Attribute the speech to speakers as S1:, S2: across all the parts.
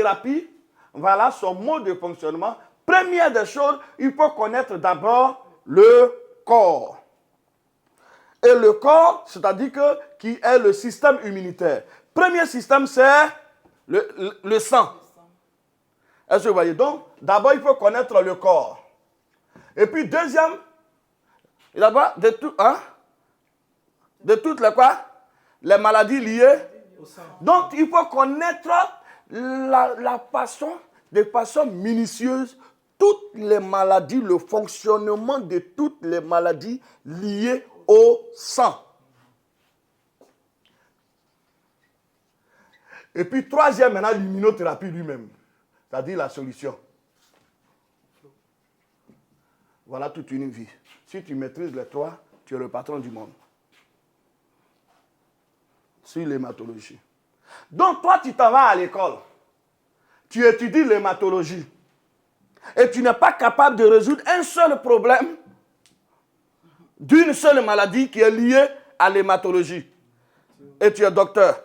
S1: l'immunothérapie, voilà son mode de fonctionnement. Première des choses, il faut connaître d'abord le corps. Et le corps, c'est-à-dire qui est le système immunitaire. Premier système, c'est le sang. Est-ce que vous voyez? Donc, d'abord, il faut connaître le corps. Et puis, deuxième, d'abord, de toutes les quoi? Les maladies liées. Donc, il faut connaître la façon, de façon minutieuse, toutes les maladies, le fonctionnement de toutes les maladies liées au sang. Et puis, troisième, maintenant, l'immunothérapie lui-même. C'est-à-dire la solution. Voilà toute une vie. Si tu maîtrises les trois, tu es le patron du monde. Sur l'hématologie. Donc, toi, tu t'en vas à l'école. Tu étudies l'hématologie. Et tu n'es pas capable de résoudre un seul problème d'une seule maladie qui est liée à l'hématologie. Et tu es docteur.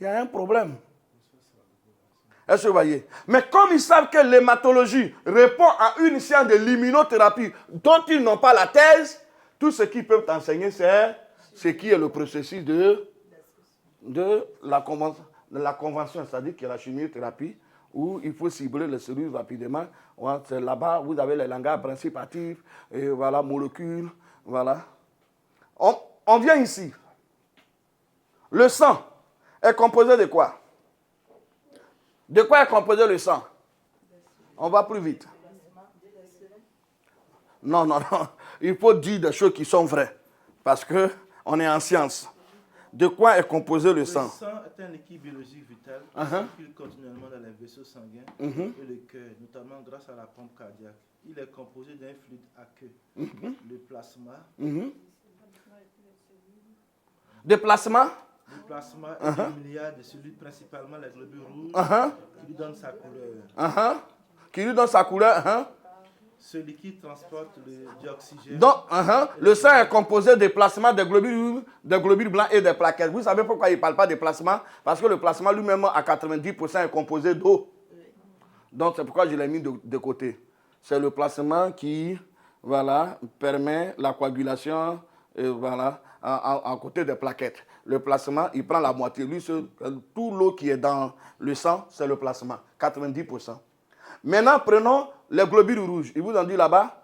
S1: Il y a un problème. Est-ce que vous voyez? Mais comme ils savent que l'hématologie répond à une science de l'immunothérapie dont ils n'ont pas la thèse, tout ce qu'ils peuvent t'enseigner, c'est ce qui est le processus de la convention, c'est-à-dire qu'il y a la chimiothérapie, où il faut cibler les cellules rapidement. C'est là-bas, vous avez les langages principes actifs, et voilà, molécules, voilà. On vient ici. Le sang est composé de quoi? De quoi est composé le sang? On va plus vite. Non. Il faut dire des choses qui sont vraies. Parce qu'on est en science. De quoi est composé le sang?
S2: Le sang est un liquide biologique vital qui circule continuellement dans les vaisseaux sanguins et le cœur, notamment grâce à la pompe cardiaque. Il est composé d'un fluide aqueux, le plasma.
S1: De plasma?
S2: Le plasma est un milliard de cellules, principalement les globules rouges, qui lui donnent sa couleur.
S1: Qui lui donne sa couleur.
S2: Ce liquide transporte le dioxygène.
S1: Donc, le sang est composé de plasma, de globules blancs et des plaquettes. Vous savez pourquoi il ne parle pas de plasma? Parce que le plasma lui-même, à 90%, est composé d'eau. Donc, c'est pourquoi je l'ai mis de côté. C'est le plasma qui, voilà, permet la coagulation, voilà, à côté des plaquettes. Le plasma, il prend la moitié. Lui, tout l'eau qui est dans le sang, c'est le plasma, 90%. Maintenant, prenons les globules rouges. Ils vous ont dit là-bas,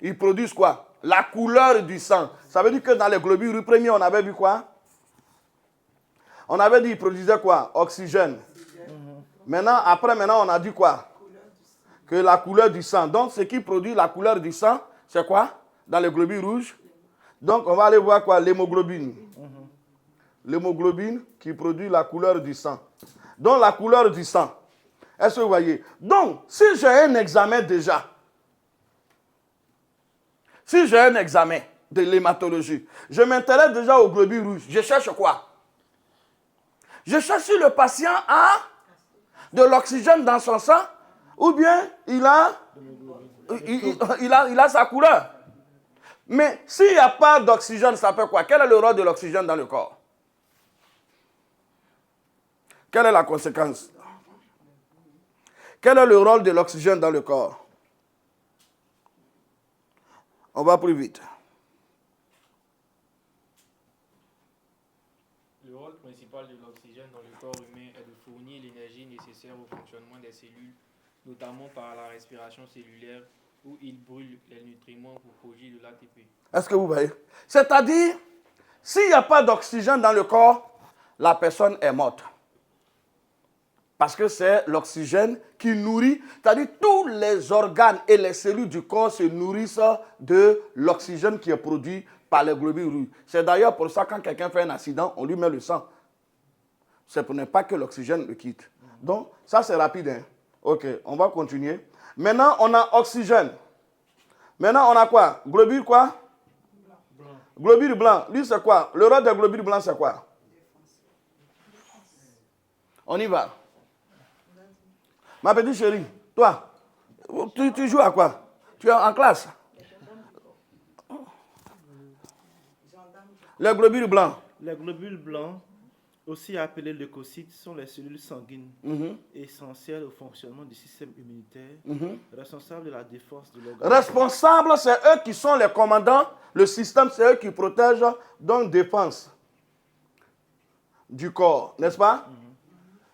S1: ils produisent quoi? La couleur du sang. Ça veut dire que dans les globules rouges, premier, on avait vu quoi? On avait dit qu'ils produisaient quoi? Oxygène. Maintenant, on a dit quoi? Que la couleur du sang. Donc, ce qui produit la couleur du sang, c'est quoi? Dans les globules rouges. Donc, on va aller voir quoi? L'hémoglobine. L'hémoglobine qui produit la couleur du sang. Donc, la couleur du sang. Est-ce que vous voyez? Donc, si j'ai un examen déjà, si j'ai un examen de l'hématologie, je m'intéresse déjà aux globules rouges. Je cherche quoi? Je cherche si le patient a de l'oxygène dans son sang ou bien il a sa couleur. Mais s'il n'y a pas d'oxygène, ça fait quoi? Quel est le rôle de l'oxygène dans le corps? Quelle est la conséquence? Quel est le rôle de l'oxygène dans le corps? On va plus vite.
S3: Le rôle principal de l'oxygène dans le corps humain est de fournir l'énergie nécessaire au fonctionnement des cellules, notamment par la respiration cellulaire, où il brûle les nutriments pour produire de l'ATP.
S1: Est-ce que vous voyez? C'est-à-dire, s'il n'y a pas d'oxygène dans le corps, la personne est morte. Parce que c'est l'oxygène qui nourrit, c'est-à-dire tous les organes et les cellules du corps se nourrissent de l'oxygène qui est produit par les globules rouges. C'est d'ailleurs pour ça que quand quelqu'un fait un accident, on lui met le sang. C'est pour ne pas que l'oxygène le quitte. Donc, ça c'est rapide. Hein? Ok, on va continuer. Maintenant, on a oxygène. Maintenant, on a quoi? Globule quoi? Blanc. Globule blanc. Lui, c'est quoi? Le rôle des globules blancs, c'est quoi? On y va. Ma petite chérie, toi, tu joues à quoi? Tu es en classe? Les globules blancs.
S2: Les globules blancs aussi appelés leucocytes, sont les cellules sanguines essentielles au fonctionnement du système immunitaire, responsables de la défense de l'organisme.
S1: Responsables, c'est eux qui sont les commandants. Le système, c'est eux qui protègent, donc défense du corps, n'est-ce pas?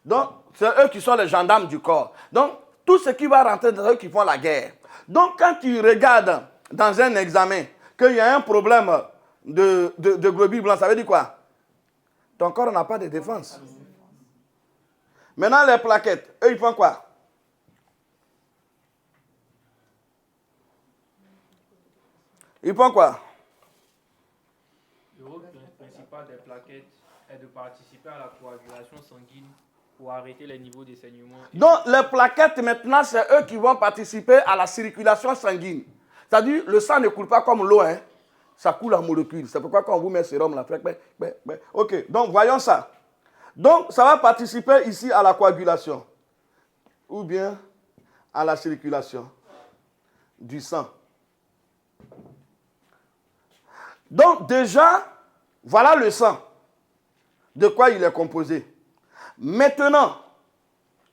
S1: Donc, c'est eux qui sont les gendarmes du corps. Donc, tout ce qui va rentrer, c'est eux qui font la guerre. Donc, quand tu regardes dans un examen qu'il y a un problème de globules blancs, ça veut dire quoi? Ton corps n'a pas de défense. Maintenant, les plaquettes, eux, ils font quoi? Ils font quoi?
S3: Le rôle principal des plaquettes est de participer à la coagulation sanguine pour arrêter les niveaux de saignement.
S1: Donc, les plaquettes, maintenant, c'est eux qui vont participer à la circulation sanguine. C'est-à-dire, le sang ne coule pas comme l'eau, hein. Ça coule en molécules. C'est pourquoi quand on vous met sérum, là, ok, donc voyons ça. Donc, ça va participer ici à la coagulation. Ou bien à la circulation du sang. Donc, déjà, voilà le sang. De quoi il est composé. Maintenant,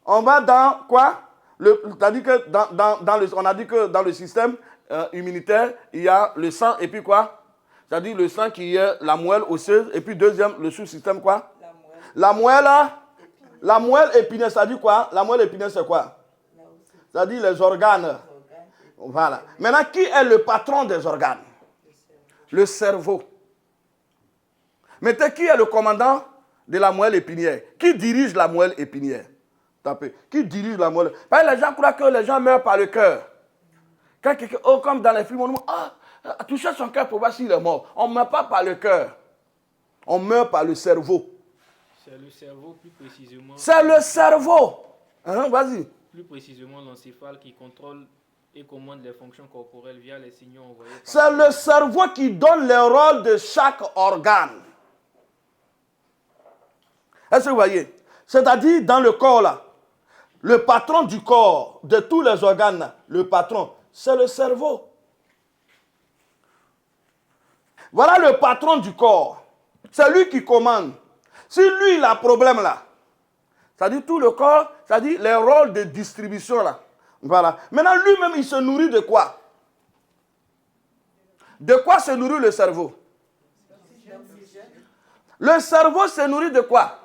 S1: on va dans quoi? C'est-à-dire que on a dit que dans le système immunitaire, il y a le sang et puis quoi? C'est-à-dire le sang qui est la moelle osseuse et puis deuxième, le sous-système quoi? La moelle épineuse, ça dit quoi? La moelle épineuse, c'est quoi? Ça dit les organes. Voilà. Maintenant, qui est le patron des organes? Le cerveau. Maintenant, qui est le commandant de la moelle épinière? Qui dirige la moelle épinière? Tapez. Qui dirige la moelle? Parce que les gens croient que les gens meurent par le cœur. Quand quelqu'un, comme dans les films, on dit, toucher son cœur pour voir s'il est mort. On ne meurt pas par le cœur. On meurt par le cerveau.
S3: C'est le cerveau plus précisément.
S1: C'est le cerveau. Vas-y.
S3: Plus précisément l'encéphale qui contrôle et commande les fonctions corporelles via les signaux envoyés par...
S1: C'est le cerveau qui donne le rôle de chaque organe. Est-ce que vous voyez? C'est-à-dire dans le corps là, le patron du corps, de tous les organes là, le patron, c'est le cerveau. Voilà le patron du corps. C'est lui qui commande. Si lui il a un problème là, c'est-à-dire tout le corps, c'est-à-dire les rôles de distribution là. Voilà. Maintenant lui-même il se nourrit de quoi? De quoi se nourrit le cerveau? Le cerveau se nourrit de quoi?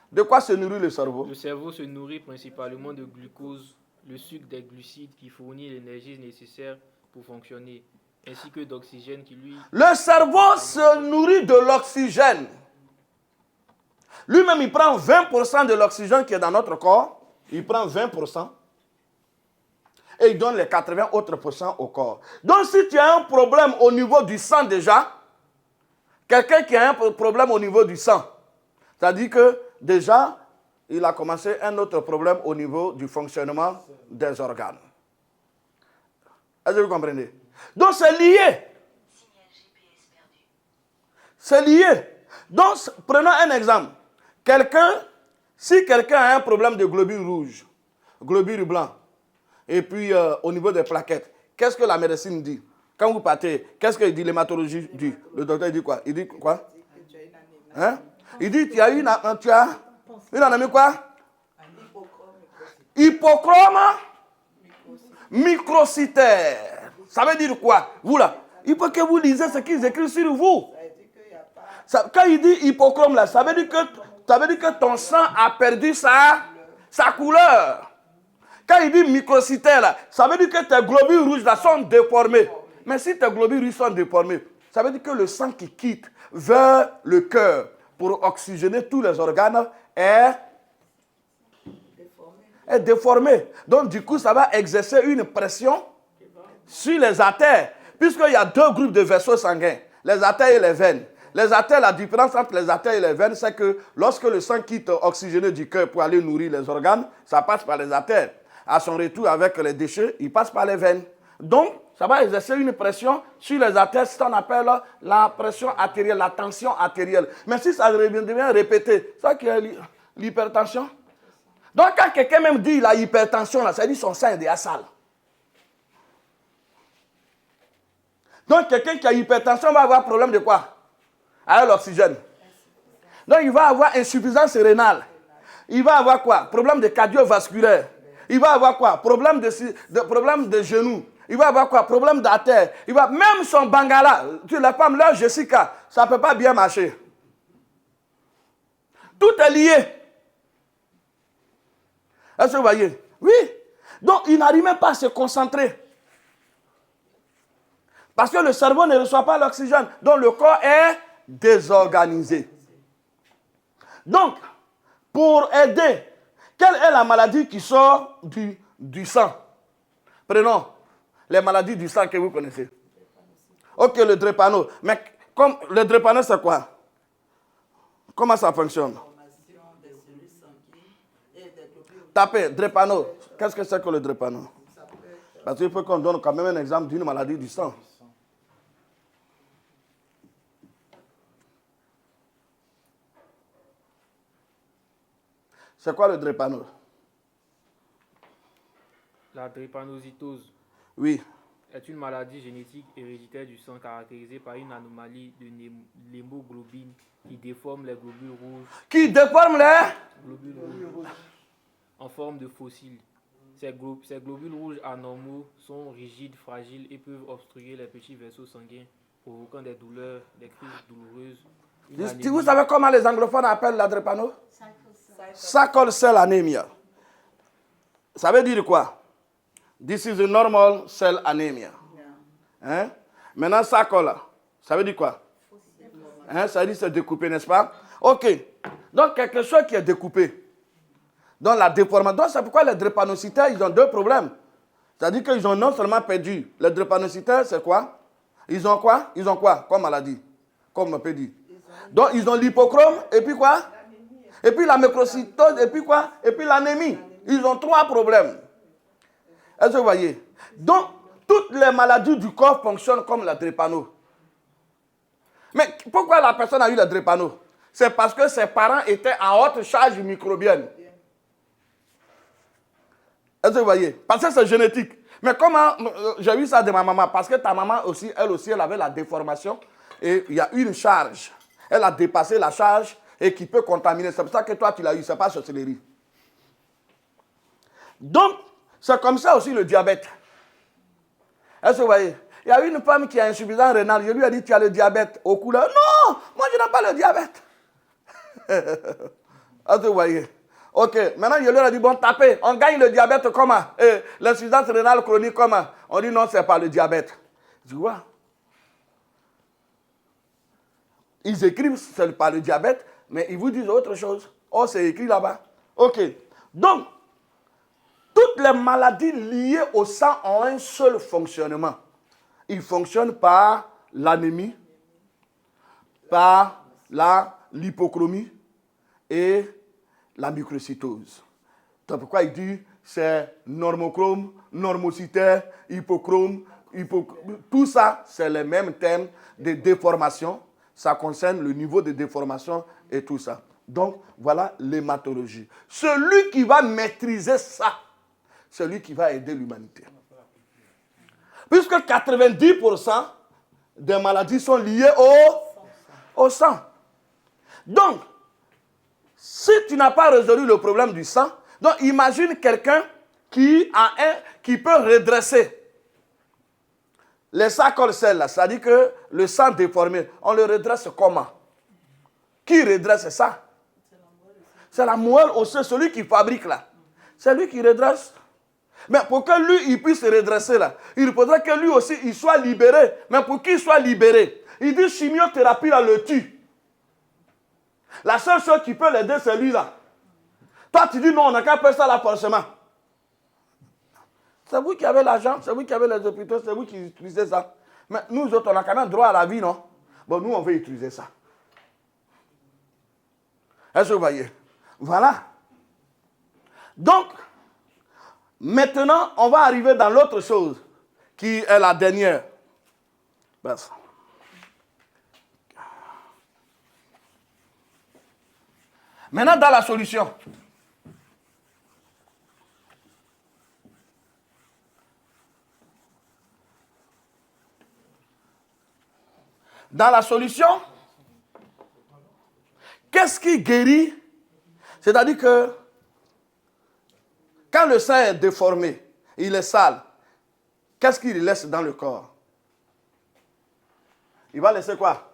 S1: De quoi se nourrit le cerveau?
S3: Le cerveau se nourrit principalement de glucose, le sucre des glucides qui fournit l'énergie nécessaire pour fonctionner, ainsi que d'oxygène qui lui...
S1: Le cerveau se nourrit de l'oxygène. Lui-même, il prend 20% de l'oxygène qui est dans notre corps. Il prend 20%. Et il donne les 80 autres % au corps. Donc, si tu as un problème au niveau du sang déjà, quelqu'un qui a un problème au niveau du sang, c'est-à-dire que déjà, il a commencé un autre problème au niveau du fonctionnement des organes. Est-ce que vous comprenez? Donc, c'est lié. C'est lié. Donc, prenons un exemple. Si quelqu'un a un problème de globules rouges, globules blancs, et puis au niveau des plaquettes, qu'est-ce que la médecine dit? Quand vous partez, qu'est-ce que l'hématologie dit? Le docteur dit quoi? Il dit quoi? Hein? Il dit, tu as une anémie quoi? Hypochrome microcytaire. Ça veut dire quoi? Vous là, il faut que vous lisez ce qu'ils écrivent sur vous. Quand il dit hypochrome là, ça veut dire que ton sang a perdu sa couleur. Quand il dit microcytaire là, ça veut dire que tes globules rouges là sont déformés. Mais si tes globules rouges sont déformés, ça veut dire que le sang qui quitte vers le cœur pour oxygéner tous les organes est déformé. Donc du coup, ça va exercer une pression sur les artères. Puisqu'il y a deux groupes de vaisseaux sanguins, les artères et les veines. Les artères, la différence entre les artères et les veines, c'est que lorsque le sang quitte oxygéné du cœur pour aller nourrir les organes, ça passe par les artères. À son retour avec les déchets, il passe par les veines. Donc, ça va exercer une pression sur les artères, c'est ce qu'on appelle la pression artérielle, la tension artérielle. Mais si ça devient répété, ça qui est l'hypertension. Donc, quand quelqu'un même dit la hypertension, là, ça dit son sang est déjà sale. Donc, quelqu'un qui a hypertension va avoir problème de quoi? Avec l'oxygène. Donc, il va avoir insuffisance rénale. Il va avoir quoi? Problème de cardiovasculaire. Il va avoir quoi? Problème de genoux. Il va avoir quoi? Problème d'artère. Même son bangala, tu la femme là, Jessica, ça ne peut pas bien marcher. Tout est lié. Est-ce que vous voyez? Oui. Donc, il n'arrive même pas à se concentrer. Parce que le cerveau ne reçoit pas l'oxygène. Donc, le corps est désorganisé. Donc, pour aider, quelle est la maladie qui sort du sang? Prenons les maladies du sang que vous connaissez. Ok, le drépano. Mais comme le drépano, c'est quoi? Comment ça fonctionne? Tapez, drépano. Qu'est-ce que c'est que le drépano? Parce qu'il faut qu'on donne quand même un exemple d'une maladie du sang. C'est quoi le drépano?
S3: La drépanocytose.
S1: Oui.
S3: Est une maladie génétique héréditaire du sang caractérisée par une anomalie de l'hémoglobine qui déforme les globules rouges.
S1: Qui déforme les
S3: globules rouges en forme de fossiles. Ces globules rouges anormaux sont rigides, fragiles et peuvent obstruer les petits vaisseaux sanguins, provoquant des douleurs, des crises douloureuses.
S1: Vous savez comment les anglophones appellent la drépano? Sickle cell anemia. Ça veut dire quoi? This is a normal cell anemia. Hein? Maintenant, sickle, ça veut dire quoi? Hein? Ça veut dire c'est découpé, n'est-ce pas? Ok. Donc, quelque chose qui est découpé. Donc, la déformation. Donc, c'est pourquoi les drépanocytaires, ils ont deux problèmes. C'est-à-dire qu'ils ont non seulement perdu. Les drépanocytaires, c'est quoi? Ils ont quoi? Ils ont quoi comme maladie? Comme on peut dire. Donc, ils ont l'hypochrome, et puis quoi? Et puis la microcytose, et puis quoi? Et puis l'anémie. Ils ont trois problèmes. Est-ce que vous voyez? Donc, toutes les maladies du corps fonctionnent comme la drépano. Mais pourquoi la personne a eu la drépano? C'est parce que ses parents étaient en haute charge microbienne. Est-ce que vous voyez? Parce que c'est génétique. Mais comment j'ai eu ça de ma maman? Parce que ta maman aussi, elle avait la déformation et il y a eu une charge. Elle a dépassé la charge et qui peut contaminer. C'est pour ça que toi, tu l'as eu. Ce n'est pas sorcellerie. Donc, c'est comme ça aussi le diabète. Est-ce que vous voyez? Il y a une femme qui a insuffisance rénale. Je lui ai dit, tu as le diabète au cou là. Non, moi je n'ai pas le diabète. Est-ce que vous voyez? Ok, maintenant je leur ai dit, bon, tapez. On gagne le diabète comment? L'insuffisance rénale chronique comment? On dit, non, ce n'est pas le diabète. Tu vois? Ils écrivent, ce n'est pas le diabète, mais ils vous disent autre chose. Oh, c'est écrit là-bas. Ok. Donc, toutes les maladies liées au sang ont un seul fonctionnement. Ils fonctionnent par l'anémie, par l'hypochromie et la microcytose. C'est pourquoi il dit c'est normochrome, normocytaire, hypochrome, tout ça, c'est les mêmes termes de déformation. Ça concerne le niveau de déformation et tout ça. Donc, voilà l'hématologie. Celui qui va maîtriser ça, c'est lui qui va aider l'humanité. Puisque 90% des maladies sont liées au sang. Donc, si tu n'as pas résolu le problème du sang, donc imagine quelqu'un qui peut redresser les sickle cells, c'est-à-dire que le sang déformé, on le redresse comment? Qui redresse ça? C'est la moelle osseuse, celui qui fabrique là. C'est lui qui redresse. Mais pour que lui, il puisse se redresser là, il faudrait que lui aussi, il soit libéré. Mais pour qu'il soit libéré, il dit chimiothérapie là le tue. La seule chose qui peut l'aider, c'est lui là. Toi, tu dis non, on n'a qu'à faire ça là forcément. C'est vous qui avez l'argent, c'est vous qui avez les hôpitaux, c'est vous qui utilisez ça. Mais nous autres, on a quand même droit à la vie, non? Bon, nous, on veut utiliser ça. Est-ce que vous voyez? Voilà. Donc, maintenant, on va arriver dans l'autre chose, qui est la dernière. Basta. Maintenant, dans la solution. Dans la solution, qu'est-ce qui guérit? C'est-à-dire que quand le sang est déformé, il est sale, qu'est-ce qu'il laisse dans le corps? Il va laisser quoi?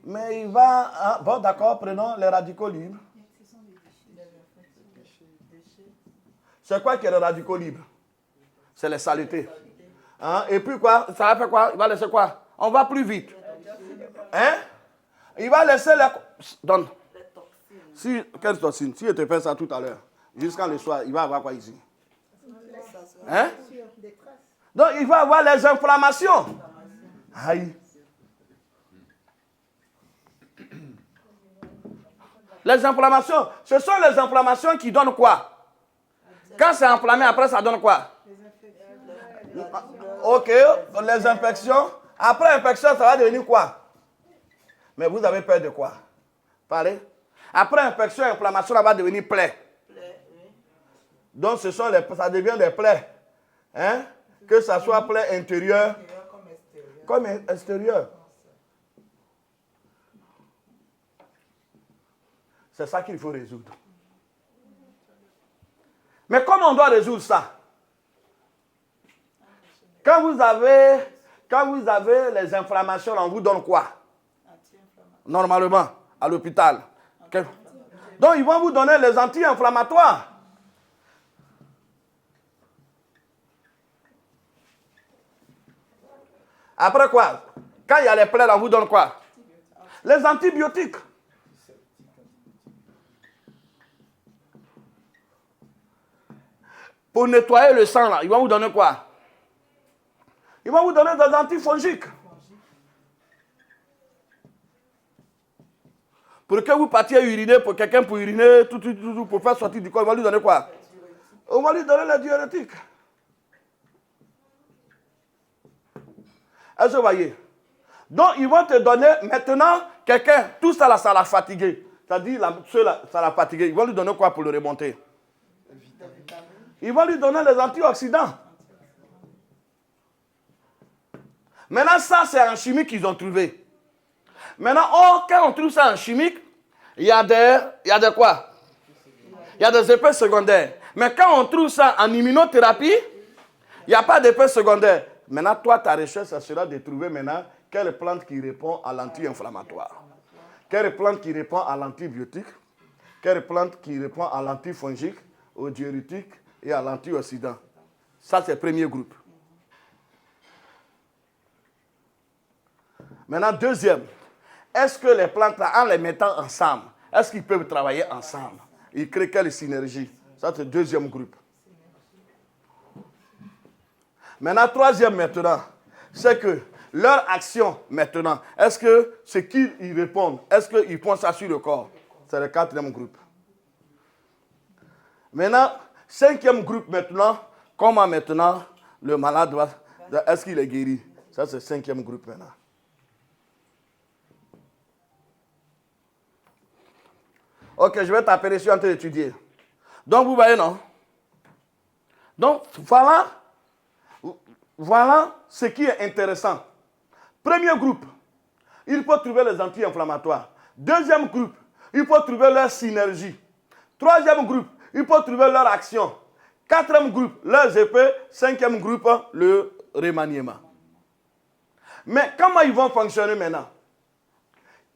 S1: Mais il va... Ah, bon, d'accord, prenons les radicaux libres. C'est quoi qui est les radicaux libres? C'est les saletés. Hein? Et puis quoi? Ça va faire quoi? Il va laisser quoi? On va plus vite. Hein? Il va laisser les... Donne. Si, quelle toxine? Si je te fais ça tout à l'heure, jusqu'à le soir, il va avoir quoi ici? Hein? Donc, il va avoir les inflammations. Aïe. Les inflammations, ce sont les inflammations qui donnent quoi? Quand c'est enflammé, après, ça donne quoi? Ok, les infections. Après infection, ça va devenir quoi? Mais vous avez peur de quoi? Parlez. Après infection, inflammation, ça va devenir plaie. Donc, ça devient des plaies. Hein? Que ça soit plaie intérieure comme extérieure. C'est ça qu'il faut résoudre. Mais comment on doit résoudre ça? Quand vous avez les inflammations, on vous donne quoi? Normalement, à l'hôpital. Donc, ils vont vous donner les anti-inflammatoires. Après quoi? Quand il y a les plaies, on vous donne quoi? Les antibiotiques. Pour nettoyer le sang, là, ils vont vous donner quoi? Ils vont vous donner des antifongiques. Pour que vous partiez uriner, pour quelqu'un pour uriner, tout, pour faire sortir du corps, ils vont lui donner quoi? On va lui donner les diurétiques. Est-ce que vous voyez? Donc, ils vont te donner maintenant quelqu'un, tout ça là, ça l'a fatigué. C'est-à-dire, ça l'a fatigué. Ils vont lui donner quoi pour le remonter? Ils vont lui donner les antioxydants. Maintenant, ça, c'est en chimique qu'ils ont trouvé. Maintenant, quand on trouve ça en chimique, il y a des quoi? Il y a des effets secondaires. Mais quand on trouve ça en immunothérapie, il n'y a pas d'effet secondaire. Maintenant, toi, ta recherche, ça sera de trouver maintenant quelle plante qui répond à l'anti-inflammatoire. Quelle plante qui répond à l'antibiotique. Quelle plante qui répond à l'antifongique, au diurétique et à l'antioxydant. Ça, c'est le premier groupe. Maintenant, deuxième. Est-ce que les plantes, là, en les mettant ensemble, est-ce qu'ils peuvent travailler ensemble? Ils créent quelle synergie? Ça, c'est le deuxième groupe. Maintenant, troisième maintenant, c'est que leur action maintenant, est-ce que ce qu'ils répondent, est-ce qu'ils font ça sur le corps? C'est le quatrième groupe. Maintenant, cinquième groupe maintenant, comment maintenant le malade doit, est-ce qu'il est guéri? Ça, c'est le cinquième groupe maintenant. Ok, je vais t'appeler, je suis en train d'étudier. Donc, vous voyez, non? Donc, voilà ce qui est intéressant. Premier groupe, il faut trouver les anti-inflammatoires. Deuxième groupe, il faut trouver leur synergie. Troisième groupe, il faut trouver leur action. Quatrième groupe, leurs effets. Cinquième groupe, le remaniement. Mais comment ils vont fonctionner maintenant?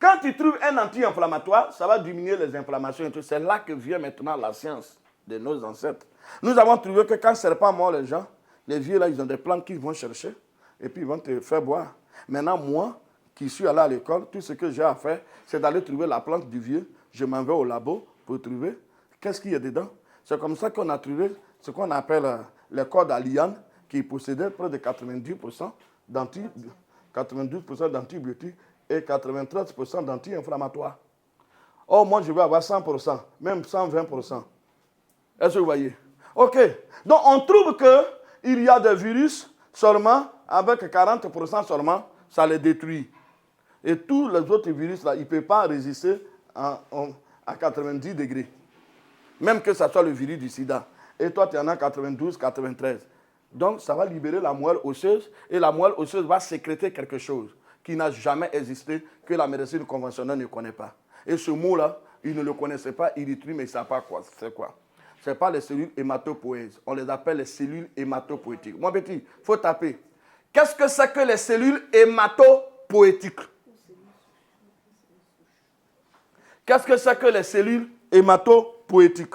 S1: Quand tu trouves un anti-inflammatoire, ça va diminuer les inflammations et tout. C'est là que vient maintenant la science de nos ancêtres. Nous avons trouvé que quand serpent mord les gens, les vieux là, ils ont des plantes qu'ils vont chercher et puis ils vont te faire boire. Maintenant, moi, qui suis allé à l'école, tout ce que j'ai à faire, c'est d'aller trouver la plante du vieux. Je m'en vais au labo pour trouver qu'est-ce qu'il y a dedans. C'est comme ça qu'on a trouvé ce qu'on appelle les cordes à liane qui possédaient près de 92% d'antibiotiques et 93% d'anti-inflammatoires. Oh, moi, je vais avoir 100%, même 120%. Est-ce que vous voyez? OK. Donc, on trouve qu'il y a des virus seulement, avec 40% seulement, ça les détruit. Et tous les autres virus, là, ils ne peuvent pas résister à 90 degrés. Même que ce soit le virus du sida. Et toi, tu en as 92, 93. Donc, ça va libérer la moelle osseuse, et la moelle osseuse va sécréter quelque chose qui n'a jamais existé, que la médecine conventionnelle ne connaît pas. Et ce mot-là, ils ne le connaissaient pas, érythrie, mais ils ne savent pas quoi. C'est quoi? Ce n'est pas les cellules hématopoïèses. On les appelle les cellules hématopoïétiques. Mon petit, il faut taper. Qu'est-ce que c'est que les cellules hématopoïétiques? Qu'est-ce que c'est que les cellules hématopoïétiques?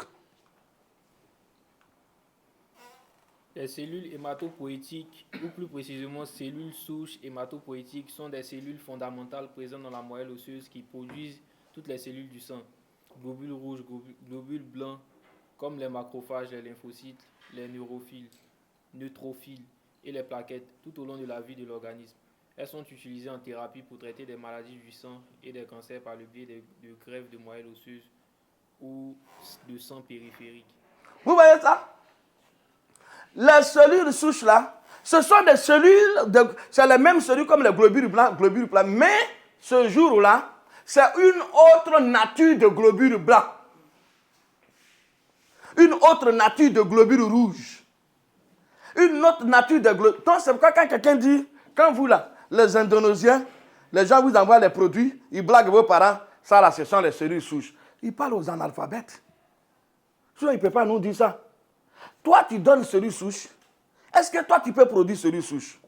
S3: Les cellules hématopoïétiques, ou plus précisément cellules souches hématopoïétiques, sont des cellules fondamentales présentes dans la moelle osseuse qui produisent toutes les cellules du sang. Globules rouges, globules blancs, comme les macrophages, les lymphocytes, les neutrophiles et les plaquettes, tout au long de la vie de l'organisme. Elles sont utilisées en thérapie pour traiter des maladies du sang et des cancers par le biais de greffes de moelle osseuse ou de sang périphérique.
S1: Vous voyez ça? Les cellules souches là, ce sont des cellules, c'est les mêmes cellules comme les globules blancs, mais ce jour-là, c'est une autre nature de globules blancs. Une autre nature de globules rouges. Une autre nature de globules. Donc c'est pourquoi quand quelqu'un dit, quand vous là, les Indonésiens, les gens vous envoient les produits, ils blaguent vos parents, ça là, ce sont les cellules souches. Ils parlent aux analphabètes. Sinon, ils ne peuvent pas nous dire ça. Toi, tu donnes cellules souches. Est-ce que toi, tu peux produire cellules souches?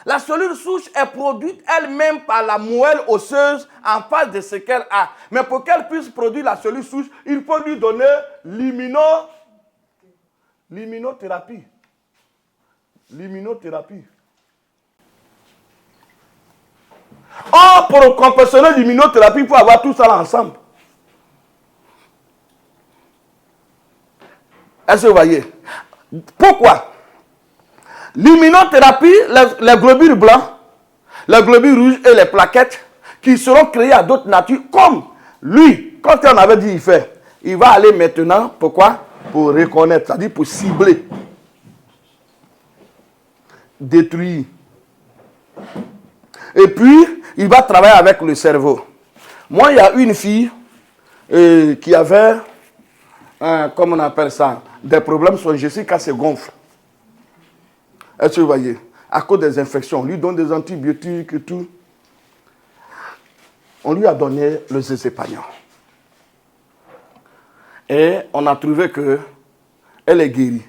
S1: La cellule souche est produite elle-même par la moelle osseuse en face de ce qu'elle a. Mais pour qu'elle puisse produire la cellule souche, il faut lui donner l'immunothérapie. L'immunothérapie. Or, pour compenser l'immunothérapie, il faut avoir tout ça là ensemble. Est-ce que vous voyez? Pourquoi? L'immunothérapie, les globules blancs, les globules rouges et les plaquettes qui seront créés à d'autres natures, comme lui, quand on avait dit il fait, il va aller maintenant, pourquoi? Pour reconnaître, c'est-à-dire pour cibler, détruire. Et puis, il va travailler avec le cerveau. Moi, il y a une fille qui avait, comment on appelle ça, des problèmes sur le gencier quand c'est gonfle. Est-ce que vous voyez? À cause des infections, on lui donne des antibiotiques et tout. On lui a donné le zézépagnon. Et on a trouvé qu'elle est guérie.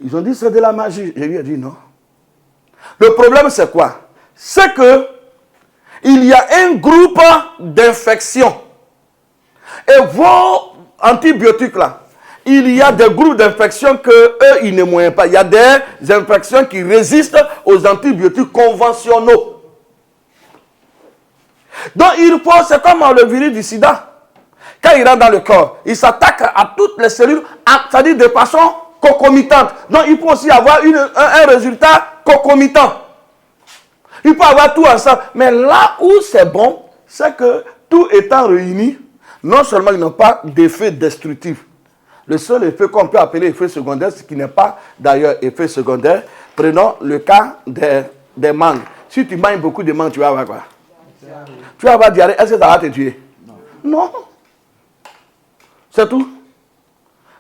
S1: Ils ont dit c'est de la magie. Je lui ai dit non. Le problème c'est quoi? C'est que il y a un groupe d'infections. Et vos antibiotiques là, il y a des groupes d'infections qu'eux, ils ne moyennent pas. Il y a des infections qui résistent aux antibiotiques conventionnels. Donc, il faut, c'est comme le virus du sida. Quand il rentre dans le corps, il s'attaque à toutes les cellules, c'est-à-dire de façon concomitante. Donc, il faut aussi avoir un résultat concomitant. Il faut avoir tout ensemble. Mais là où c'est bon, c'est que tout étant réuni, non seulement ils n'ont pas d'effet destructif. Le seul effet qu'on peut appeler effet secondaire, ce qui n'est pas d'ailleurs effet secondaire, prenons le cas des mangues. Si tu manges beaucoup de mangues, tu vas avoir quoi? Tu vas avoir diarrhée. Est-ce que ça va te tuer? Non. C'est tout.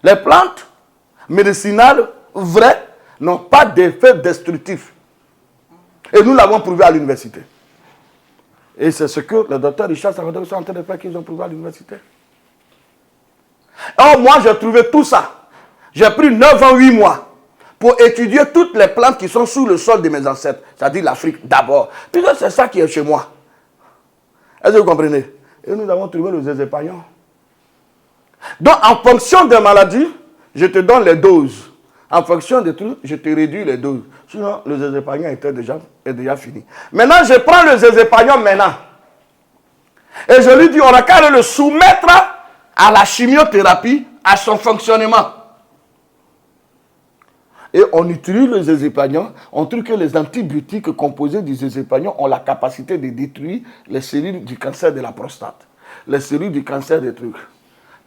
S1: Les plantes médicinales vraies n'ont pas d'effet destructif. Et nous l'avons prouvé à l'université. Et c'est ce que le docteur Richard Sarkozy sont en train de faire qu'ils ont prouvé à l'université. Or, moi, j'ai trouvé tout ça. J'ai pris 9 ans, 8 mois pour étudier toutes les plantes qui sont sous le sol de mes ancêtres. C'est-à-dire l'Afrique d'abord. Puis c'est ça qui est chez moi. Est-ce que vous comprenez? Et nous avons trouvé le zézépagnon. Donc, en fonction des maladies, je te donne les doses. En fonction des trucs, je te réduis les doses. Sinon, le zézépagnon est déjà fini. Maintenant, je prends le zézépagnon maintenant. Et je lui dis, on a qu'à le soumettre à la chimiothérapie, à son fonctionnement. Et on utilise le zézépagnon, on trouve que les antibiotiques composés du zézépagnon ont la capacité de détruire les cellules du cancer de la prostate, les cellules du cancer des trucs.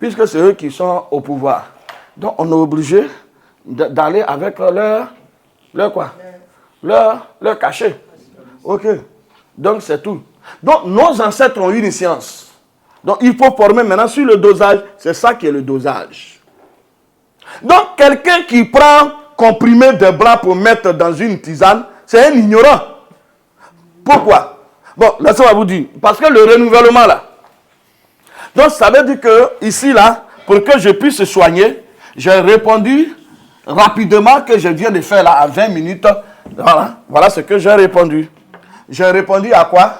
S1: Puisque c'est eux qui sont au pouvoir. Donc on est obligé d'aller avec leur cachet. Ok. Donc c'est tout. Donc nos ancêtres ont eu une science. Donc, il faut former maintenant sur le dosage. C'est ça qui est le dosage. Donc, quelqu'un qui prend comprimé de blanc pour mettre dans une tisane, c'est un ignorant. Pourquoi? Bon, laissez-moi vous dire. Parce que le renouvellement là, Donc, ça veut dire que, ici, là, pour que je puisse soigner, j'ai répondu rapidement que je viens de faire là, à 20 minutes. Voilà ce que j'ai répondu. J'ai répondu à quoi?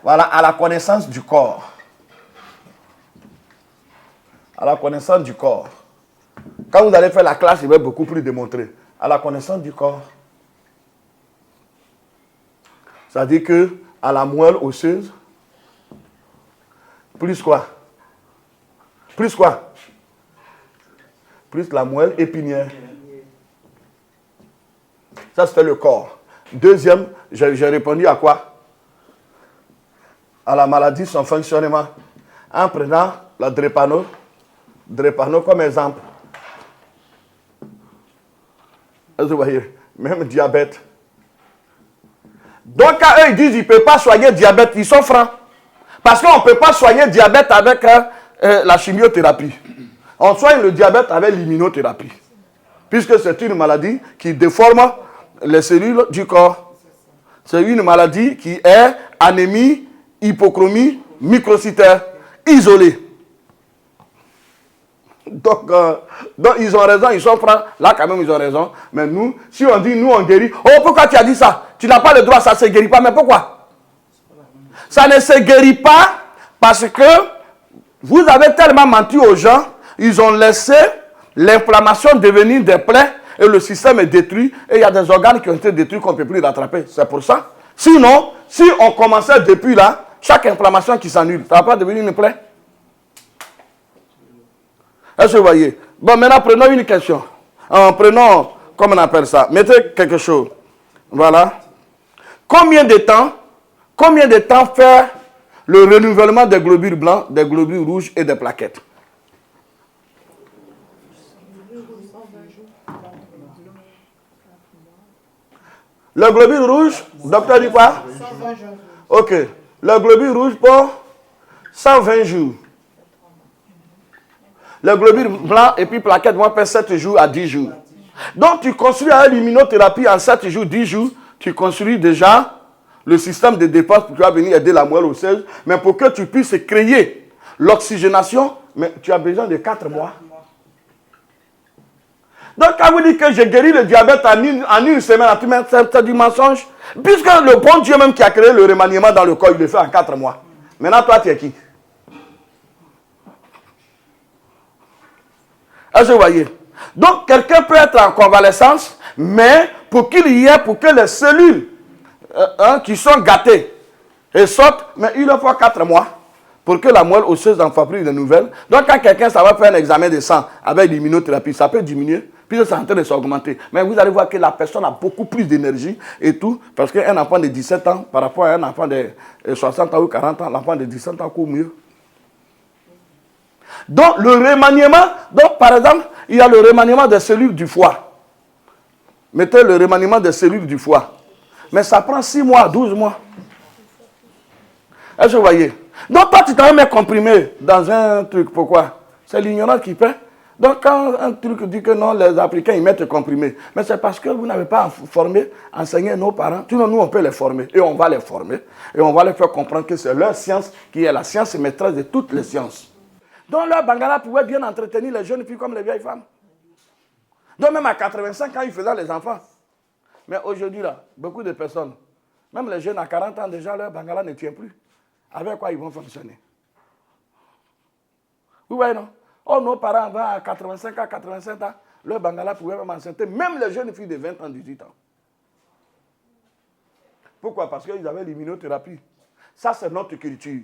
S1: Voilà, à la connaissance du corps. À la connaissance du corps. Quand vous allez faire la classe, il va beaucoup plus démontrer. À la connaissance du corps. C'est-à-dire que à la moelle osseuse, plus quoi? Plus quoi? Plus la moelle épinière. Ça, c'était le corps. Deuxième, j'ai répondu à quoi? À la maladie, son fonctionnement. En prenant la drépano comme exemple. Vous voyez, même diabète. Donc, quand eux, ils disent qu'ils ne peuvent pas soigner le diabète, ils sont francs. Parce qu'on ne peut pas soigner le diabète avec la chimiothérapie. On soigne le diabète avec l'immunothérapie. Puisque c'est une maladie qui déforme les cellules du corps. C'est une maladie qui est anémie, hypochromie, microcytaire, isolée. Donc, ils ont raison, ils sont francs. Là, quand même, ils ont raison. Mais nous, si on dit, nous, on guérit. Oh, pourquoi tu as dit ça? Tu n'as pas le droit, ça ne se guérit pas. Mais pourquoi? Ça ne se guérit pas parce que vous avez tellement menti aux gens, ils ont laissé l'inflammation devenir des plaies et le système est détruit. Et il y a des organes qui ont été détruits qu'on ne peut plus rattraper. C'est pour ça. Sinon, si on commençait depuis là, chaque inflammation qui s'annule, ça ne va pas devenir une plaie. Est-ce que vous voyez? Bon, maintenant, prenons une question. Prenons, comment on appelle ça? Mettez quelque chose. Voilà. Combien de temps fait le renouvellement des globules blancs, des globules rouges et des plaquettes? Le globule rouge, docteur dit quoi?
S4: 120 jours.
S1: Ok. Le globule rouge pour 120 jours. Le globule blanc et puis plaquettes vont faire 7 jours à 10 jours. Donc, tu construis avec l'immunothérapie en 7 jours, 10 jours, tu construis déjà le système de défense pour que tu vas venir aider la moelle osseuse. Mais pour que tu puisses créer l'oxygénation, mais tu as besoin de 4 mois. Donc, quand vous dites que j'ai guéri le diabète en une semaine, c'est du mensonge. Puisque le bon Dieu même qui a créé le remaniement dans le corps, il le fait en 4 mois. Maintenant, toi, tu es qui? Est-ce que vous voyez? Donc, quelqu'un peut être en convalescence, mais pour qu'il y ait, pour que les cellules qui sont gâtées et sortent, mais il leur faut 4 mois pour que la moelle osseuse en fabrique de nouvelles. Donc, quand quelqu'un, ça va faire un examen de sang avec l'immunothérapie, ça peut diminuer, puis c'est en train de s'augmenter. Mais vous allez voir que la personne a beaucoup plus d'énergie et tout, parce qu'un enfant de 17 ans, par rapport à un enfant de 60 ans ou 40 ans, l'enfant de 17 ans court mieux. Donc, le remaniement, donc par exemple, il y a le remaniement des cellules du foie. Mettez le remaniement des cellules du foie. Mais ça prend 6 mois, 12 mois. Est-ce que vous voyez? Donc, toi, tu t'en mets comprimé dans un truc. Pourquoi? C'est l'ignorance qui paie. Donc, quand un truc dit que non, les Africains, ils mettent comprimé. Mais c'est parce que vous n'avez pas formé, enseigné nos parents. Sinon, nous, on peut les former. Et on va les former. Et on va les faire comprendre que c'est leur science qui est la science maîtresse de toutes les sciences. Donc, leur Bangala pouvait bien entretenir les jeunes filles comme les vieilles femmes. Donc, même à 85 ans, ils faisaient les enfants. Mais aujourd'hui, là, beaucoup de personnes, même les jeunes à 40 ans, déjà, leur Bangala ne tient plus. Avec quoi ils vont fonctionner? Vous voyez, non? Oh, nos parents, à 85 ans, 87 ans, leur Bangala pouvait même enceinter, même les jeunes filles de 20 ans, 18 ans. Pourquoi? Parce qu'ils avaient l'immunothérapie. Ça, c'est notre culture.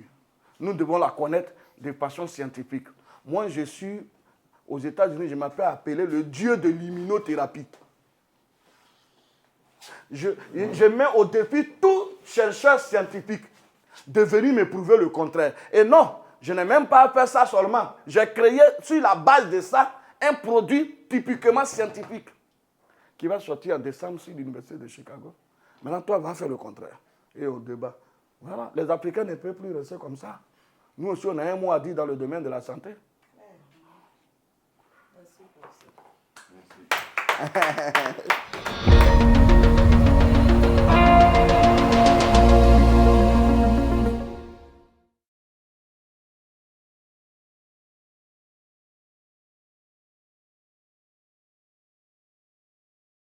S1: Nous devons la connaître de façon scientifique. Moi, je suis aux États-Unis, je m'appelle appelé le dieu de l'immunothérapie. Je mets au défi tout chercheur scientifique de venir me prouver le contraire. Et non, je n'ai même pas fait ça seulement. J'ai créé sur la base de ça un produit typiquement scientifique qui va sortir en décembre sur l'Université de Chicago. Maintenant, toi, va faire le contraire. Et au débat. Voilà, les Africains ne peuvent plus rester comme ça. Nous aussi, on a un mot à dire dans le domaine de la santé.
S4: Merci pour ça. Merci.